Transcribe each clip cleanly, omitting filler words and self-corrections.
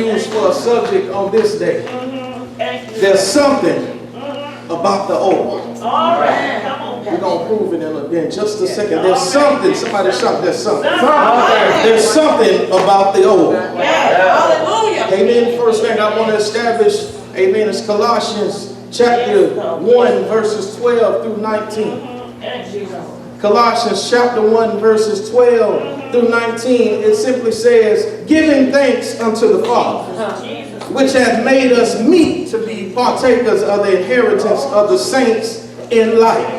use for a subject on this day. There's something about the old. All right, come on. We're going to prove it in just a second. There's something. Somebody shout, there's something. There's something about the old. Hallelujah. Amen. First thing I want to establish, amen, is Colossians chapter 1, verses 12 through 19. Colossians chapter 1, verses 12 through 19. It simply says, giving thanks unto the Father, which hath made us meet to be partakers of the inheritance of the saints in light,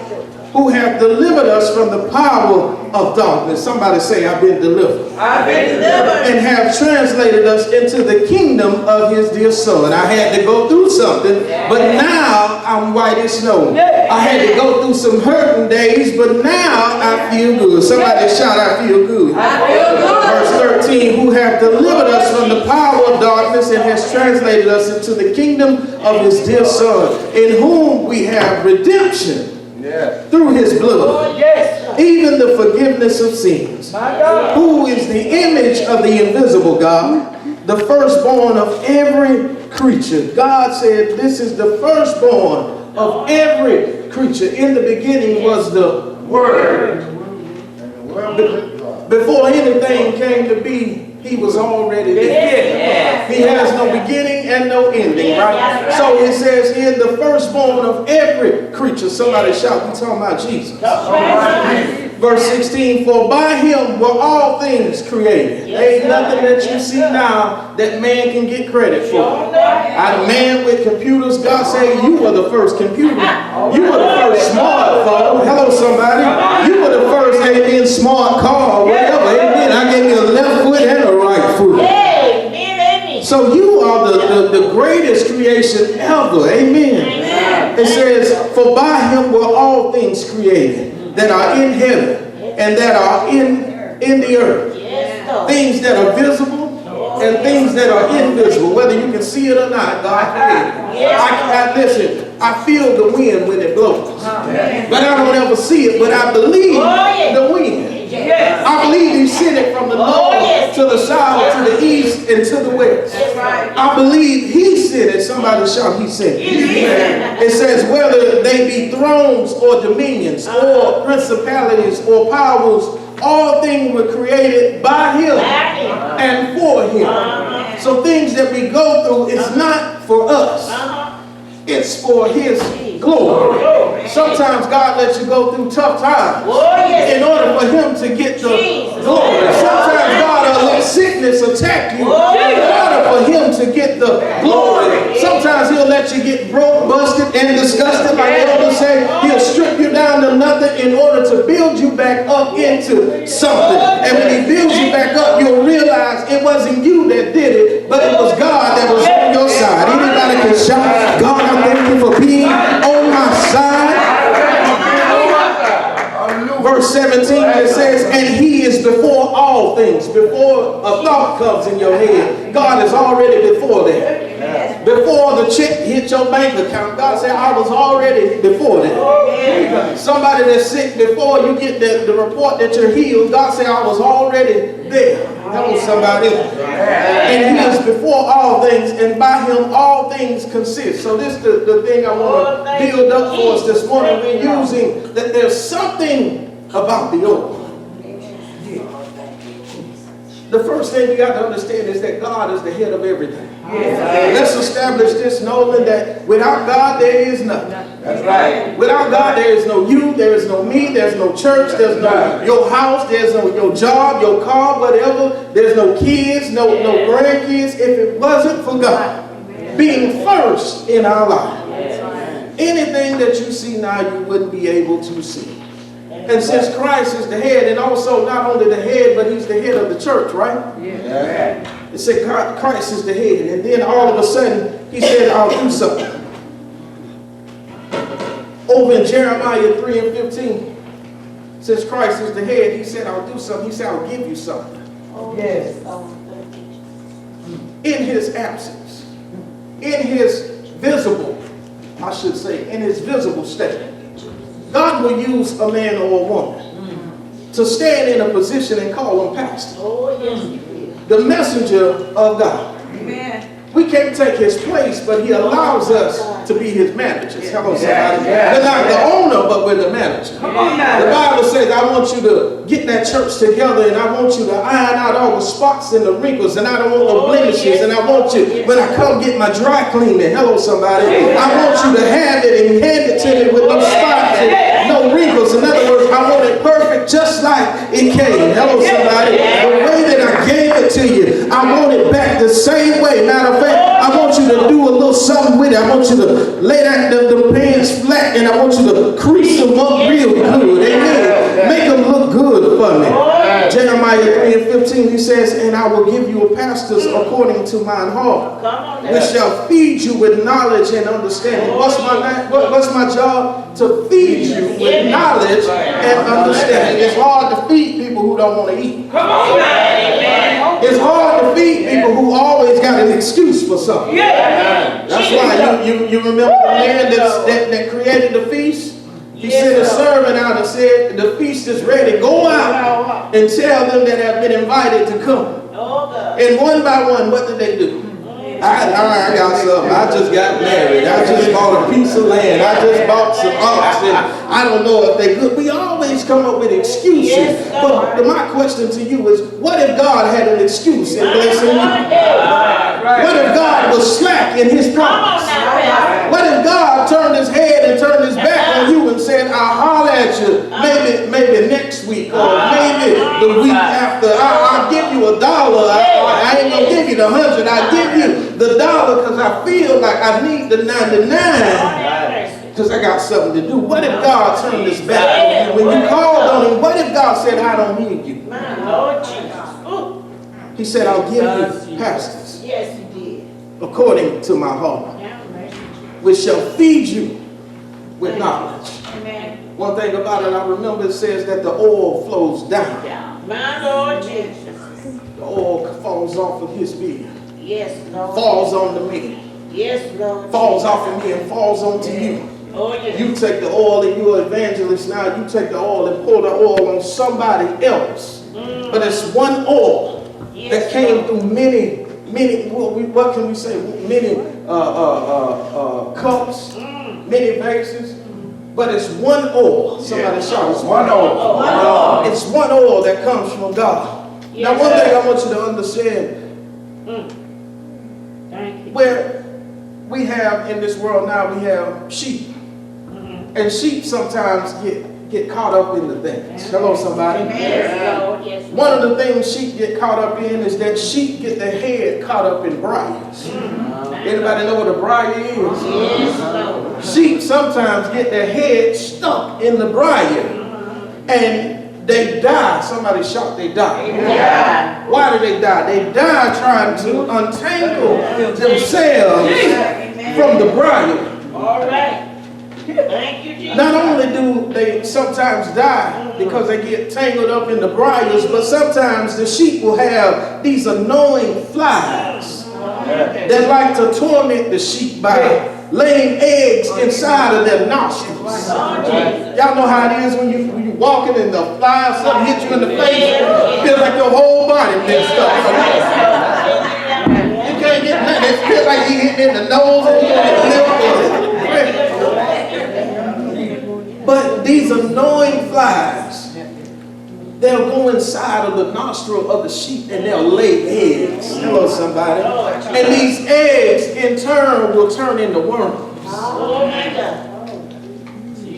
who have delivered us from the power of darkness. Somebody say, I've been delivered. I've been delivered. And have translated us into the kingdom of his dear Son. I had to go through something, but now I'm white as snow. I had to go through some hurting days, but now I feel good. Somebody shout, I feel good. I feel good. Verse 13, who have delivered us from the power of darkness and has translated us into the kingdom of his dear Son, in whom we have redemption through his blood, even the forgiveness of sins, who is the image of the invisible God, the firstborn of every creature. God said this is the firstborn of every creature. In the beginning was the Word. Before anything came to be, he was already there. He has no beginning and no ending, right? So it says here, the firstborn of every creature. Somebody shout, we talking about Jesus. Verse 16, for by him were all things created. There ain't nothing that you see now that man can get credit for. Out of man with computers, God said you were the first computer. You were the first smartphone. Hello, somebody. You were the first, amen, smart car, whatever. Amen. I gave you a left foot and a right foot. So you are the greatest creation ever. Amen. It says, for by him were all things created that are in heaven and that are in the earth. Things that are visible and things that are invisible. Whether you can see it or not, God created. Listen, I feel the wind when it blows. But I don't ever see it, but I believe the wind. I believe he sent it from the north to the south, to the east, and to the west. I believe he sent it. Somebody shout, he sent it. It says, whether they be thrones or dominions or principalities or powers, all things were created by him and for him. So things that we go through is not for us. It's for his glory. Sometimes God lets you go through tough times in order for him to get the glory. Sometimes God will let sickness attack you in order for him to get the glory. Sometimes he'll let you get broke, busted, and disgusted, like the elders say. He'll strip you down to nothing in order to build you back up into something. And when he builds you back up, you'll realize it wasn't you that did it, but it was God that was on your side. Anybody can shout, God, I thank you for being on my side. Verse 17, it says, and he is before all things. Before a thought comes in your head, God is already before that. Before the check hit your bank account, God said, I was already before that. Somebody that's sick, before you get the report that you're healed, God said, I was already there. That was somebody else. And he is before all things, and by him all things consist. So this is the thing I want to build up for us this morning. We're using that there's something about the old. The first thing we got to understand is that God is the head of everything. Let's establish this, Nolan, that without God there is nothing. That's right. Without God there is no you, there is no me, there's no church, there's no your house, there's no your job, your car, whatever. There's no kids, no grandkids. If it wasn't for God being first in our life, anything that you see now you wouldn't be able to see. And since Christ is the head, and also not only the head, but he's the head of the church, right? Yeah. It said Christ is the head. And then all of a sudden, he said, I'll do something. Over in Jeremiah 3 and 15, since Christ is the head, he said, I'll do something. He said, I'll give you something. Yes. In his absence, in his visible, I should say, in his visible state, God will use a man or a woman to stand in a position and call them pastor. The messenger of God. Amen. can't take his place, but he allows us to be his managers. Hello, somebody. We're not the owner, but we're the manager. The Bible says, I want you to get that church together, and I want you to iron out all the spots and the wrinkles, and I don't want no blemishes, and I want you, when I come get my dry cleaning, hello, somebody, I want you to have it and hand it to me with no spots and no wrinkles. In other words, I want it perfect just like it came. Hello, somebody. The way that I gave it to you, I want it back the same way. Matter of fact, I want you to do a little something with it. I want you to lay that the pants flat, and I want you to crease them up real good. Amen. Make them look good for me. Jeremiah 3:15, he says, and I will give you pastors according to mine heart, which shall feed you with knowledge and understanding. What's my job? To feed you with knowledge and understanding. It's hard to feed people who don't want to eat. It's hard to feed people who always got an excuse for something. That's why you remember the man that created the feast? He sent a servant out and said, the feast is ready. Go out and tell them that have been invited to come. And one by one, what did they do? I got something. I just got married. I just bought a piece of land. I just bought some oxen. I don't know if they good. We always come up with excuses. But my question to you is, what if God had an excuse in blessing you? What if God was slack in his promise? What if God turned his head and turned his back on you and said, I'll holler at you maybe next week or maybe the week after. I'll give you $1. I ain't going to give you the 100. I'll give you the $1 because I feel like I need the 99 because I got something to do. What if God turned his back on you when you called on him? What if God said, I don't need you? He said, I'll give you pastors. Yes, he did. According to my heart, which shall feed you with knowledge. Amen. One thing about it, I remember it says that the oil flows down. My Lord Jesus. The oil falls off of his beard. Yes, Lord. Falls on the man. Yes, Lord. Falls off of me and falls onto you. Oh, yes. You take the oil and you're an evangelist now. You take the oil and pour the oil on somebody else. But it's one oil that came through many, what can we say? Many cups, many vases. But it's one oil. Somebody shout, it's one oil. It's one oil that comes from God. Now, one thing I want you to understand, where we have in this world now, we have sheep. And sheep sometimes get caught up in the things. Hello, somebody. One of the things sheep get caught up in is that sheep get their head caught up in briars. Anybody know what a briar is? Yes, sheep sometimes get their head stuck in the briar. And they die. Somebody shout, they die. Yeah. Why do they die? They die trying to untangle themselves from the briar. All right. Thank you, Jesus. Not only do they sometimes die because they get tangled up in the briars, but sometimes the sheep will have these annoying flies that like to torment the sheep by laying eggs inside of their nostrils. Y'all know how it is when you walking and the fly or something hit you in the face. It feels like your whole body mixed up. You can't get nothing. It feels like you hitting in the nose and you in the lip. But these annoying flies, they'll go inside of the nostril of the sheep and they'll lay eggs. Hello, somebody. And these eggs, in turn, will turn into worms.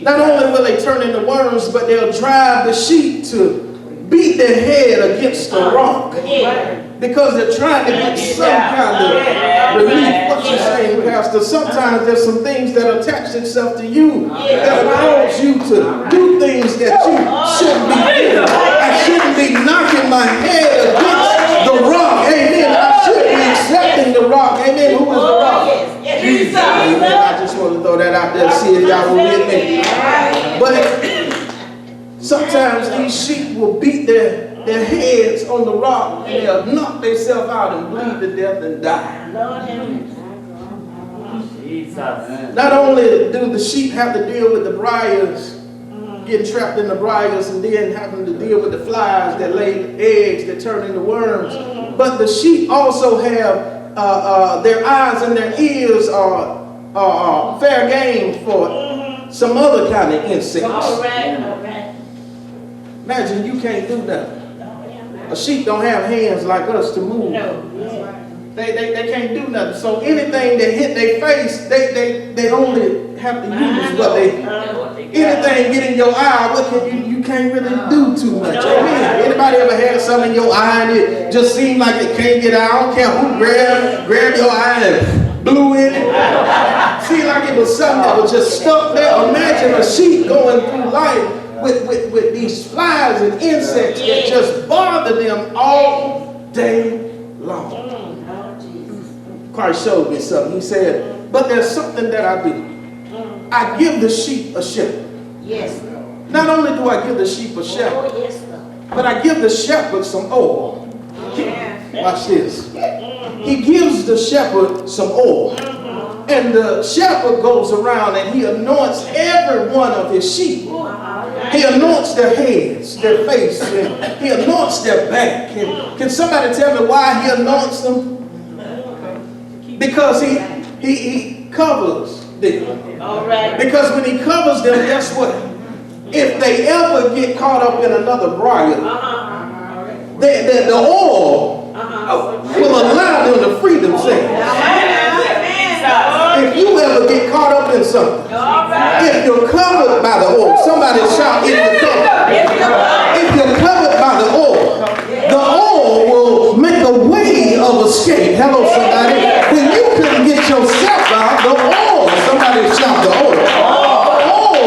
Not only will they turn into worms, but they'll drive the sheep to beat their head against the rock. Because they're trying to get some kind of relief. What you saying, Pastor? Sometimes there's some things that attach itself to you that cause you to do things that you shouldn't be doing. I shouldn't be knocking my head against the rock. Amen. I should be accepting the rock. Amen. Who is the rock? Jesus. Amen. I just want to throw that out there to see if y'all will get me. But sometimes these sheep will beat their heads on the rock and they'll knock themselves out and bleed to death and die. Not only do the sheep have to deal with the briars, getting trapped in the briars, and then having to deal with the flies that lay eggs that turn into worms, but the sheep also have their eyes and their ears are fair game for some other kind of insects. All right. Imagine you can't do nothing. A sheep don't have hands like us to move. No. They can't do nothing. So anything that hit their face, they only have to use what they. Anything get in your eye, what can you can't really do too much. Amen. Anybody ever had something in your eye and it just seemed like it can't get out? I don't care who grabbed your eye and blew in it. Seemed like it was something that was just stuck there. Imagine a sheep going through life with these flies and insects that just bother them all day long. Christ showed me something. He said, but there's something that I do. I give the sheep a shepherd. Yes. Not only do I give the sheep a shepherd, but I give the shepherd some oil. Watch this. He gives the shepherd some oil. And the shepherd goes around and he anoints every one of his sheep. He anoints their heads, their face, and he anoints their back. And can somebody tell me why he anoints them? Because he covers them. All right. Because when he covers them, guess what? If they ever get caught up in another briar, the oil will allow them to free themselves. If you ever get caught up in something, if you're covered by the oil, somebody shout, if you're covered. If you're covered by the oil will make a way of escape. Hello, somebody. When you couldn't get yourself out, the oil, somebody shout the oil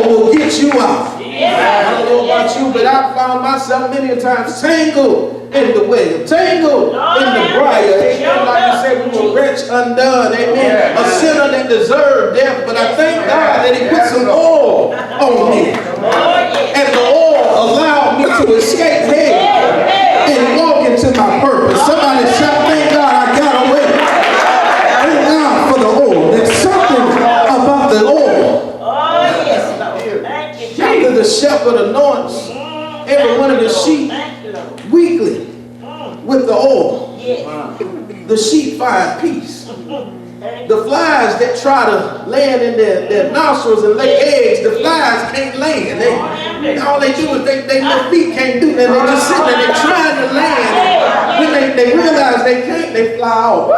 will get you out. I don't know about you, but I found myself many times tangled in the way, tangled in the briar. Amen. Like you said, we were wretch undone. Amen. A sinner that deserved death, but I thank God that he put some oil on me. And the oil allowed me to escape hell and walk into my purpose. Somebody shout, thank God I got away. Thank God for the oil. There's something about the oil. After the shepherd anoints every one of the sheep weekly with the oil, the sheep find peace. The flies that try to land in their nostrils and lay eggs, the flies can't land. All they do is their little feet can't do that. They just sit there, they're trying to land. When they realize they can't, they fly off.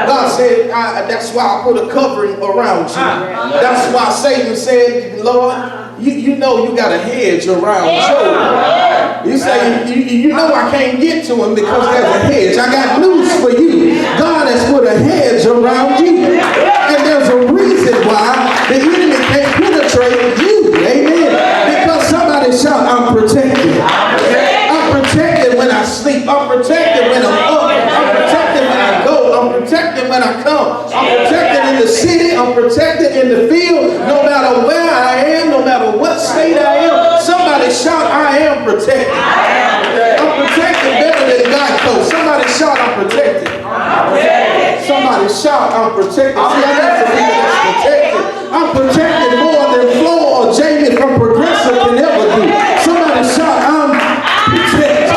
God said, that's why I put a covering around you. That's why Satan said, Lord, you know you got a hedge around Job. You say, you know I can't get to him because there's a hedge. I got news for you. God has put a hedge around you. And there's a reason why the enemy can't penetrate you. Amen. Because somebody shout, I'm protected. I'm protected when I sleep. I'm protected when I'm up. I'm protected when I go. I'm protected when I come. I'm protected in the city. I'm protected in the field. No matter where I am, no matter what state I am, somebody shout, I am protected. I'm protected better than God goes. Somebody shout, I'm protected. Somebody shout, I'm protected. See, I got some people that's protected. I'm protected more than Flo or Jamie from Progressive can ever do. Somebody shout, I'm protected.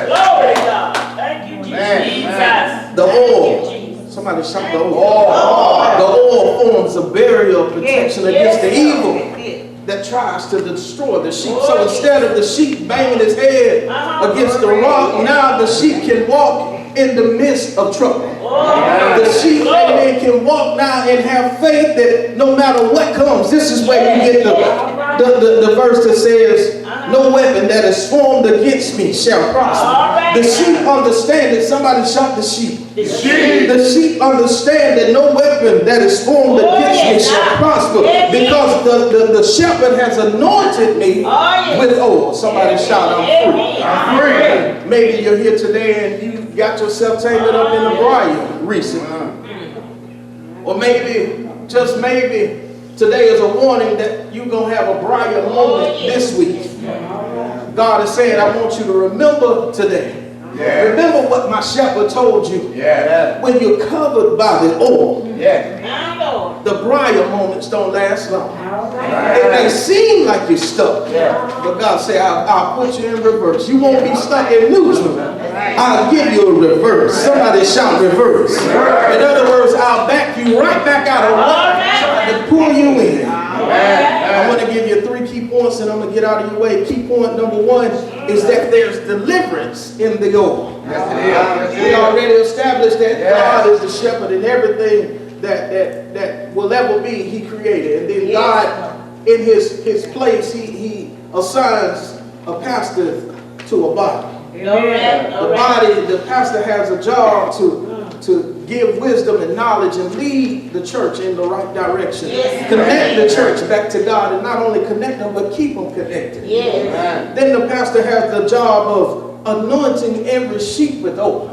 Glory God. Thank you, Jesus. The oil. Somebody shout the oil. The oil forms a barrier of protection against the evil that tries to destroy the sheep. So instead of the sheep banging his head against the rock, now the sheep can walk in the midst of trouble. The sheep, amen, can walk now and have faith that no matter what comes, this is where you get the verse that says, no weapon that is formed against me shall prosper. The sheep understand that. Somebody shout the sheep. The sheep understand that no weapon that is formed against me shall prosper because the shepherd has anointed me with oil. Somebody shout, I'm free. Maybe you're here today and you got yourself tangled up in the briar recently. Or maybe, just maybe, today is a warning that you're going to have a briar moment this week. God is saying, I want you to remember today Remember what my shepherd told you. Yeah. When you're covered by the oil, Yeah. My Lord. the briar moments don't last long. All It right. may seem like you're stuck, but God said, I'll put you in reverse. You won't be stuck in neutral. I'll give you a reverse. Somebody shout reverse. In other words, I'll back you right back out of what and pull you in. I want to give you 3 key points and I'm going to get out of your way. Key point number 1 is that there's deliverance in the oil. We already established that God is the shepherd and everything that will ever be, he created. And then God, in his place, he assigns a pastor to a body. The pastor has a job to give wisdom and knowledge and lead the church in the right direction. Connect the church back to God, and not only connect them, but keep them connected. Then the pastor has the job of anointing every sheep with oil.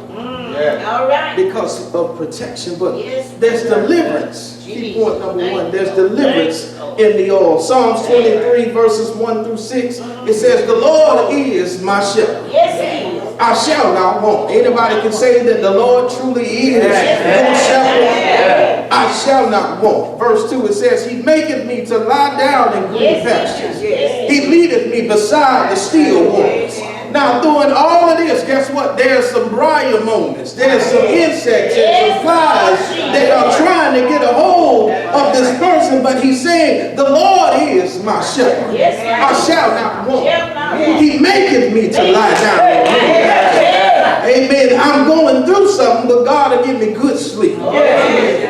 All right. Because of protection, but there's deliverance. Key point number 1, there's deliverance in the oil. Psalms 23 verses 1 through 6, it says, the Lord is my shepherd. Yes, he is. I shall not want. Anybody can say that the Lord truly is good shepherd. I shall not want. Verse 2, it says, he maketh me to lie down in green pastures. He leadeth me beside the still waters. Now, doing all of this, guess what? There's some briar moments. There's some insects and some flies that are trying to get a hold of this person. But he's saying, the Lord is my shepherd. I shall not want. He maketh me to lie down in green pastures. Amen. I'm going through something, but God will give me good sleep.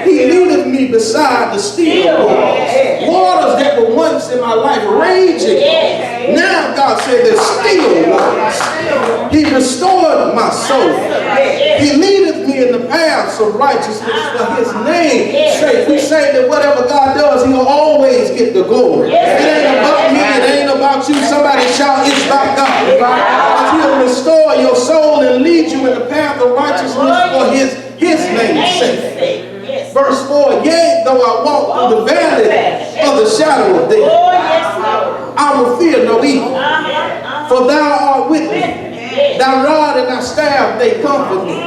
He leadeth me beside the still waters. Waters that were once in my life raging. Now God said there's still waters. He restored my soul. He leadeth me in the paths of righteousness for his name's sake. We say that whatever God does, he'll always get the glory. It ain't about me. It ain't about you. Somebody shout, it's about God. Because he'll restore your soul and lead you in the path of righteousness for his name's sake. Verse 4, yea, though I walk through the valley of the shadow of death, I will fear no evil. For thou art with me. Thy rod and thy staff, they comfort me.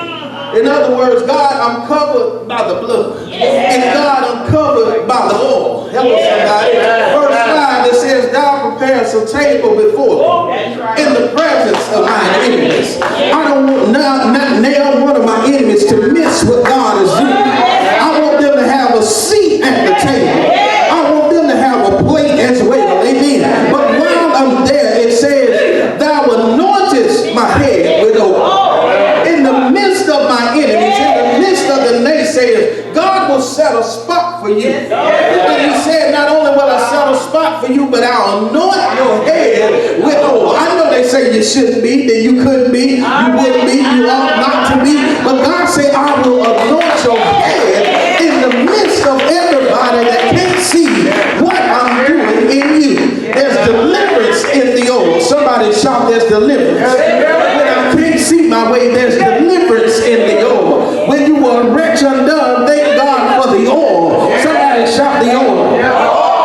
In other words, God, I'm covered by the blood. And God, I'm covered by the oil. Hello, somebody. Verse 5, it says, thou preparest a table before me in the presence of my enemies. I don't want not nail one of my enemies to miss what God is doing. I want them to have a seat at the table. I want them to have a plate as well. Amen. But while I'm there, it says, thou anointest my head with oil. In the midst of my enemies, in the midst of the naysayers, God will set a spot for you. And he said, not only will I set a spot for you, but I'll anoint your head with oil. I know they say you shouldn't be, that you couldn't be, you wouldn't be, you ought not to be. But God said, I will anoint your head in the midst of everybody that can't see what I'm doing in you. There's deliverance in the oil. Somebody shout, there's deliverance. When I can't see my way, there's deliverance in the oil. When you were wretched undone, thank God for the oil. Somebody shout the oil.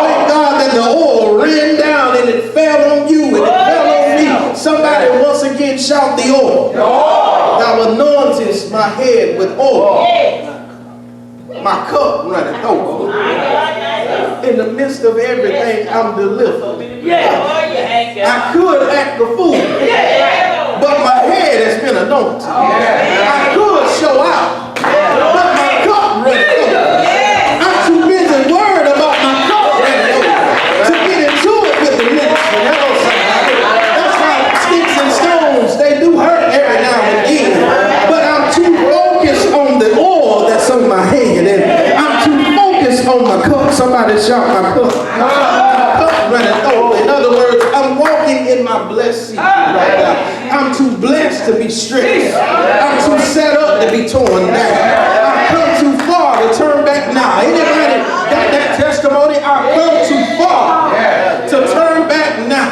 Thank God that the oil ran down and it fell on you and it fell on me. Somebody once again shout the oil. Thou anointest my head with oil. My cup runneth over. In the midst of everything, I'm delivered. I could act the fool, but my head has been anointed. I could show out, but my cup runneth over. I'm too busy worried about my cup running over to get into it with the ministry. Hello, somebody. That's how sticks and stones, they do hurt every now and then. But I'm too focused on the oil that's on my head, and I'm too focused on my cup. Somebody shout my cup. My cup running over. In other words, I'm walking in my blessed season right now. I'm too blessed to be stressed. I'm too set up to be torn down. I've come too far to turn back now. Anybody got that testimony? I've come too far to turn back now.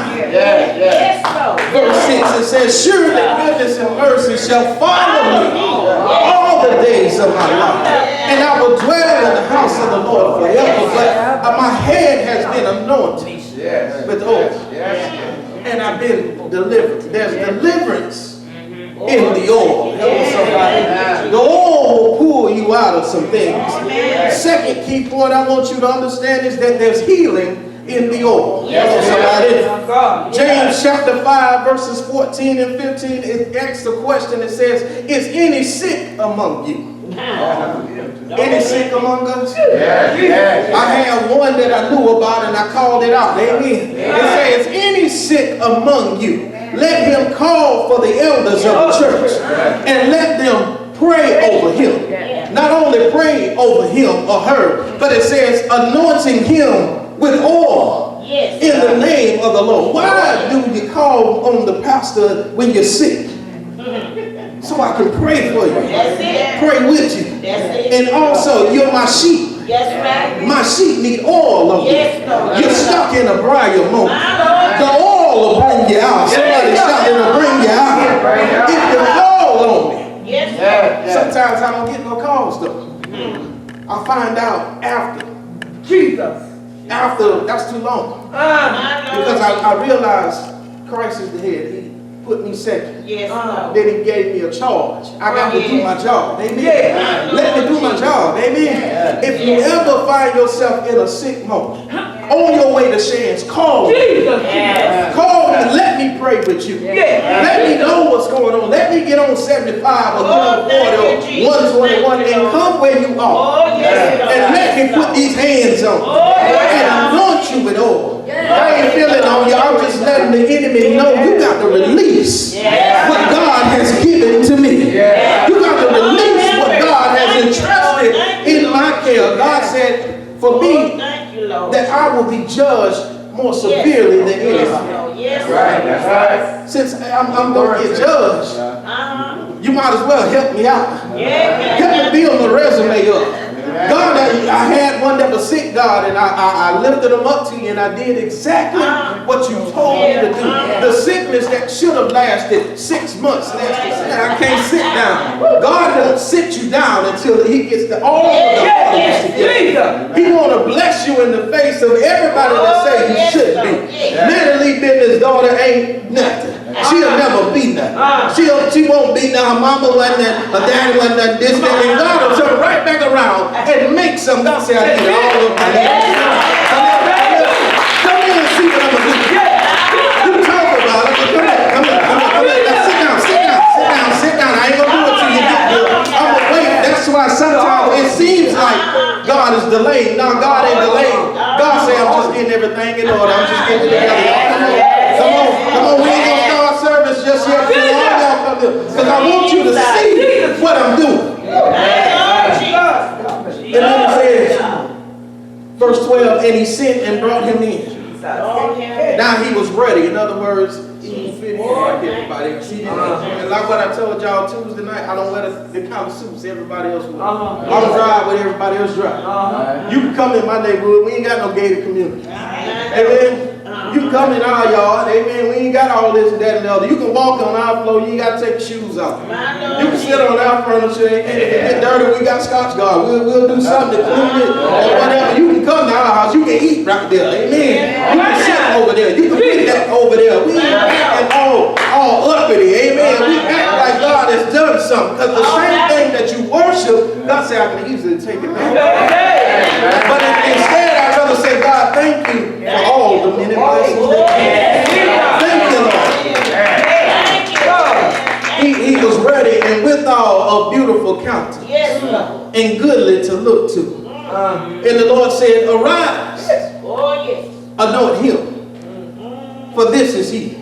Verse 6, it says, surely goodness and mercy shall follow me all the days of my life, and I will dwell in the house of the Lord forever. But my head has been anointed with oil, and I've been delivered. There's deliverance in the oil. Hello, somebody. The oil will pull you out of some things. Second key point I want you to understand is that there's healing in the oil. Hello, somebody. James chapter 5 verses 14 and 15, it asks the question, it says, is any sick among you? Any sick among us? I had one that I knew about and I called it out. Amen. It says, any sick among you, let him call for the elders of the church and let them pray over him. Not only pray over him or her, but it says anointing him with oil in the name of the Lord. Why do you call on the pastor when you're sick? So I can pray for you. Pray with you. And also, you're my sheep. My sheep need oil on you. You're stuck in a briar moment. The oil will bring you out. Somebody shout, it'll bring you out. If you call on me. Sometimes I don't get no calls though. I find out after. After, that's too long. Because I realized Christ is the head. He put me second. Then he gave me a charge. I got to do my job. Amen. Let me do my job. Amen. If you ever find yourself in a sick moment, on your way to Shan's, call me. Call me. Let me pray with you. Let me know what's going on. Let me get on 75 or 40 or 121 and come where you are. And let me put these hands on and anoint you with oil. I ain't feeling on you. I'm just letting the enemy know you got to release what God has given to me. You got to release what God has entrusted in my care. God said, for me, that I will be judged more severely than anybody. That's right. Since I'm going to get judged, you might as well help me out. Help me build my resume up. God, I had one that was sick, God, and I lifted him up to you, and I did exactly what you told me to do. The sickness that should have lasted 6 months, I can't sit down. God won't sit you down until he gets all of the elements together. He want to bless you in the face of everybody that say you should be. Natalie Bennett's daughter ain't nothing. She'll never be nothing. She won't be now. Her mama wasn't that, her daddy wasn't that, this, that, and God will turn right back around and make some. God say, I need all of my come in and see what I'm going to do. You talk about it. Come in. Now, sit down. I ain't going to do it till you get good. I'm going to wait. That's why sometimes it seems like God is delayed. No, God ain't delayed. God say, I'm just getting everything in order. I'm just getting it together. Come on. We ain't going to start service just yet. Because I want you to see what I'm doing. And then it says, verse 12, and he sent and brought him in. Now he was ready. In other words, he was fitting like everybody. And like what I told y'all Tuesday night, I don't wear the kind of suits everybody else wears. I don't drive what everybody else drive. You can come in my neighborhood. We ain't got no gated community. Amen. You can come in our yard, amen. We ain't got all this and that and the other. You can walk on our floor, you ain't got to take your shoes off. You can sit on our furniture, and if it get dirty, we got Scotch Guard. We'll do something to clean it or whatever. You can come to our house, you can eat right there, amen. You can sit over there, you can put that over there. We ain't acting all uppity, amen. We act like God has done something. Because the same thing that you worship, God said, I can easily take it back. But instead, I'd rather say, God, thank you for all the many blessings. Thank you, Lord. He was ready and withal a beautiful countenance and goodly to look to. And the Lord said, arise, anoint him, for this is he.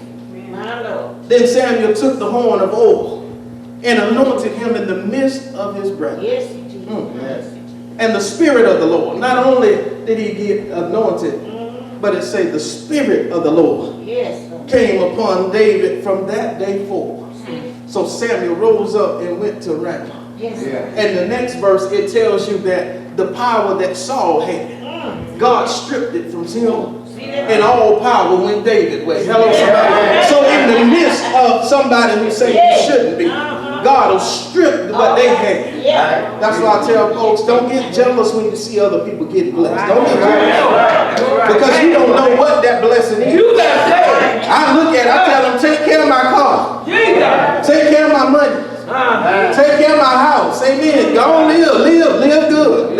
Then Samuel took the horn of oil and anointed him in the midst of his brethren. And the Spirit of the Lord, not only did he get anointed, but it says the Spirit of the Lord came upon David from that day forward. So Samuel rose up and went to Ramah. And the next verse, it tells you that the power that Saul had, God stripped it from him. And all power went David's way. Hello, somebody. So in the midst of somebody who say you shouldn't be, God will strip what they had. That's why I tell folks, don't get jealous when you see other people get blessed. Don't get jealous. Because you don't know what that blessing is. I look at it, I tell them, take care of my car. Take care of my Take care of my house. Amen. Go on, live good. Live good.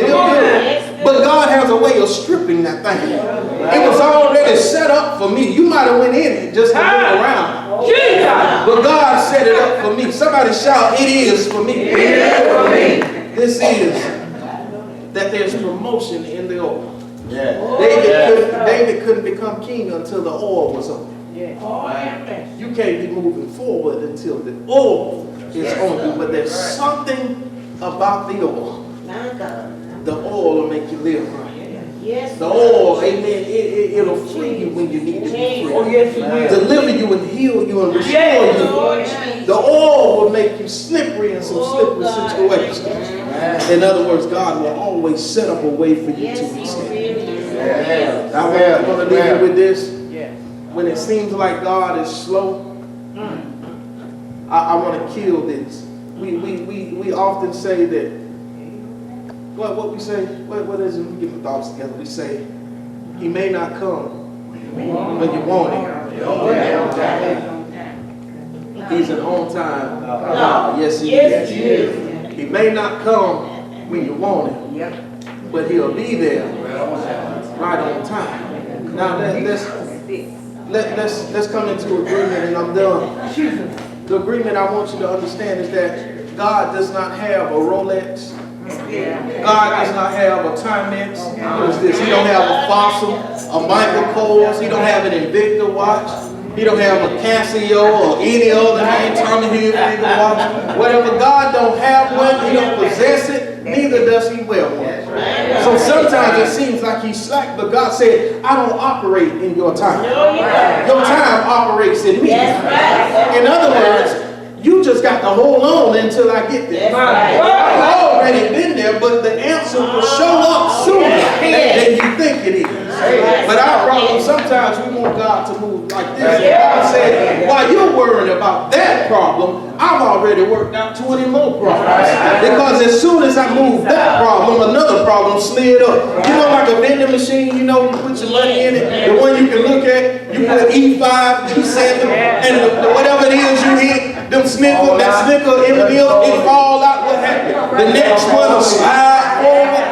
But God has a way of stripping that thing. It was already set up for me. You might have went in it just to look around. But God set it up for me. Somebody shout, it is for me. It is for me. This is that there's promotion in the oil. Yeah. David couldn't become king until the oil was on. Yeah. You can't be moving forward until the oil is on you. But there's something about the oil. The oil will make you live right. Yes. The oil, amen, it'll free you when you need to be free. Oh, yes, it will. Deliver you and heal you and restore you. The oil will make you slippery in some slippery situations. In other words, God will always set up a way for you to escape. I want to leave you with this. When it seems like God is slow, I want to kill this. We often say that, what we say, what is it? We get my thoughts together. We say, he may not come when you want him. He's an on-time God. Yes, he is. He may not come when you want him, but he'll be there right on time. Now let's come into agreement, and I'm done. The agreement I want you to understand is that God does not have a Rolex. God does not have a Timex. What is this? He don't have a Fossil, a Michael Kors. He don't have an Invicta watch. He don't have a Casio or any other name, Tommy Hilfiger watch. Whatever. God don't have one. He don't possess it. Neither does he wear one. So sometimes it seems like he's slack, but God said, I don't operate in your time. Your time operates in me. In other words, you just got to hold on until I get there. I've already been there, but the answer will show up sooner than you think it is. But our problem, sometimes we want God to move like this. God said, while you're worrying about that problem, I've already worked out 20 more problems. Because as soon as I move that problem, another problem slid up. You know, like a vending machine, you know, you put your money in it, the one you can look at, you put E5, E7, and whatever it is you hit, them snicker, that snicker, everything else, it fall out, what happened? The next one will slide forward.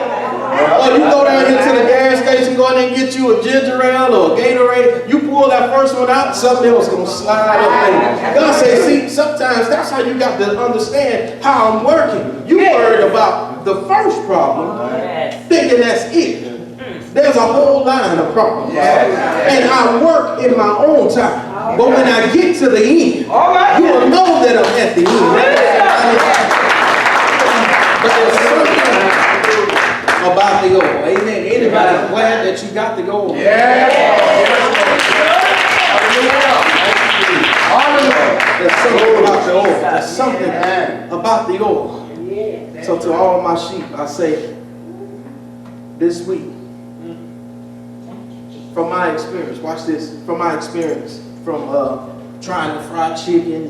Or you go down here to the gas station, go in there and get you a ginger ale or a Gatorade. You pull that first one out, something else going to slide up there. God says, see, sometimes that's how you got to understand how I'm working. You worried about the first problem, thinking that's it. There's a whole line of problems. And I work in my own time. But when I get to the end, you will know that I'm at the end. But there's something about the oil. Amen. Anybody glad that you got the gold? There's something about the oil. There's something about the oil. So to all my sheep, I say, this week, from my experience, watch this, from my experience, from trying to fry chicken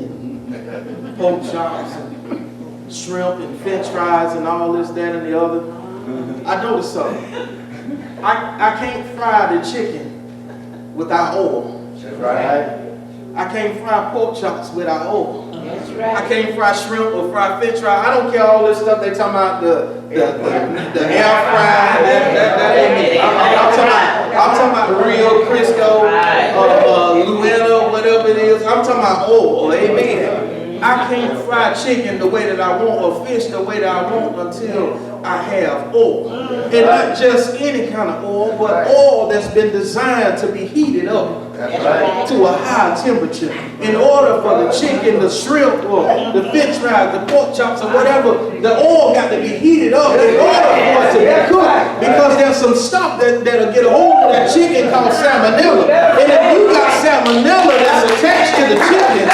and pork chops and shrimp and french fries and all this, that, and the other, I noticed something. I can't fry the chicken without oil. That's right. I can't fry pork chops without oil. That's right. I can't fry shrimp or fry french fry. I don't care all this stuff they talking about the air fry. That ain't me. I'm talking about real Crisco, Luana, whatever it is. I'm talking about oil. Amen. I can't fry chicken the way that I want or fish the way that I want until I have oil. And not just any kind of oil, but oil that's been designed to be heated up to a high temperature. In order for the chicken, the shrimp, or the french fries, the pork chops, or whatever, the oil got to be heated up in order for it to be cooked. Because there's some stuff that'll get a hold of that chicken called salmonella. And if you got salmonella that's attached to the chicken,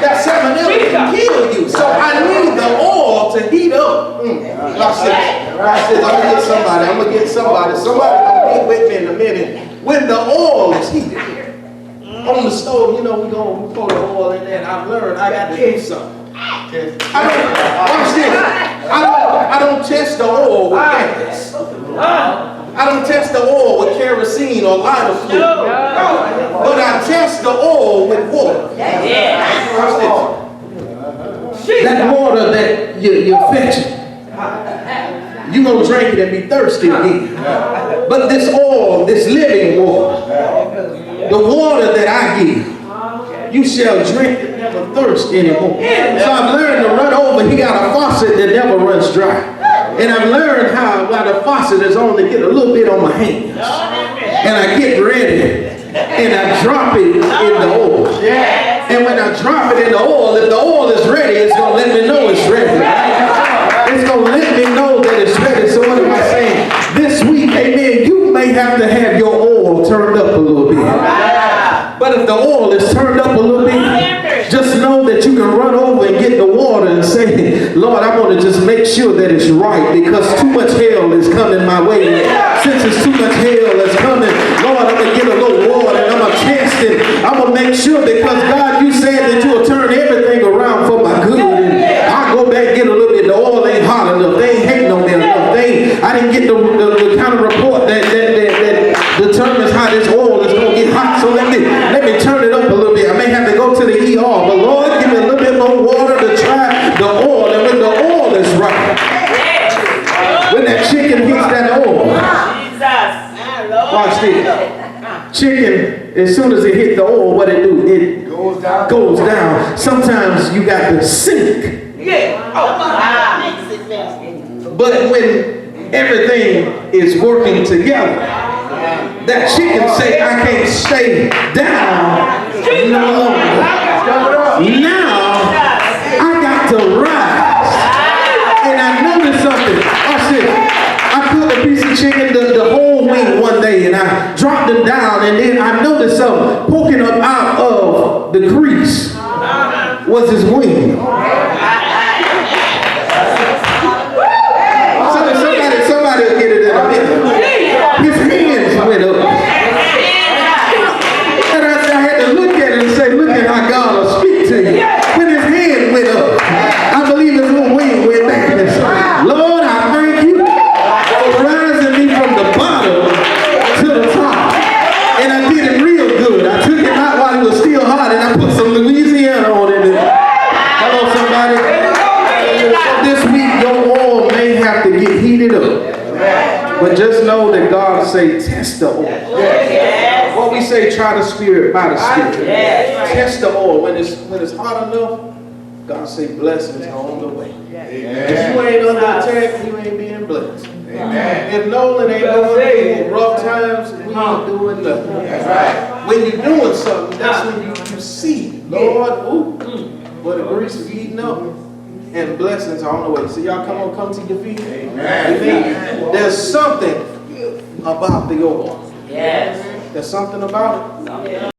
that salmonella can kill you. So I need the oil to heat up. I said, I'm going to get somebody. I'm going to get somebody. Somebody going to get with me in a minute. When the oil is heated on the stove, you know, we pour the oil in there, and I've learned I got to do something. Watch this. I don't test the oil with gas. I don't test the oil with kerosene or lighter fluid. But I test the oil with water. Watch this. That water that you're fetching, you're going to drink it and be thirsty again. But this oil, this living water, the water that I give, you shall drink and never thirst anymore. So I've learned to run over. He got a faucet that never runs dry. And I've learned how while the faucet is on to get a little bit on my hands. And I get ready and I drop it in the oil. And when I drop it in the oil, if the oil is ready, it's going to let me know it's ready. It's going to let me know that it's ready. So what am I saying? This week, amen, you may have to have your oil turned up a little bit. But if the oil is turned up a little bit, just know that you can run over and get the water and say, Lord, I want to just make sure that it's right because too much hell is coming my way. Since it's too much hell is coming, Lord, I'm going to get a little water and I'm going to test it. I'm going to make sure because God, you said that you will turn everything around for my good. And I'll go back and get a little bit. The oil ain't hot enough. They ain't hating on me enough. I didn't get the kind of report that determines how this oil is going to get hot. So let me turn it up a little bit. I may have to go to the ER, but Lord, give me a little bit more water to try the oil. And when the oil is right, when that chicken hits that oil, watch this. Chicken, as soon as it hit the oil, what it do? It goes down. Sometimes you got to sink. But when everything is working together, that chicken say, I can't stay down no longer. Now, I got to rise. And I noticed something. I said, I cooked a piece of chicken, the whole wing one day, and I dropped it down, and then I noticed something poking up out of the grease was his wing. Somebody will get it in a minute. His hands went up. And I had to look at it and say, look at how God will speak to you. When his hand went up, I believe his little wing went back and said, Lord, I thank you for rising me from the bottom to the top. And I did it real good. I took it out while it was still hot and I put some Louisiana on it. Hello, somebody. This week, your oil may have to get heated up. But just know that God say, test the oil. What we say, try the spirit by the spirit. Test the oil. When it's hot enough, God say, blessings are on the way. If you ain't under attack, you ain't being blessed. If Nolan ain't going through rough times, we ain't doing nothing. When you're doing something, that's when you see, Lord, but the grease is heating up. And blessings are on the way. So y'all come to your feet. Amen. There's something about the oil. There's something about it.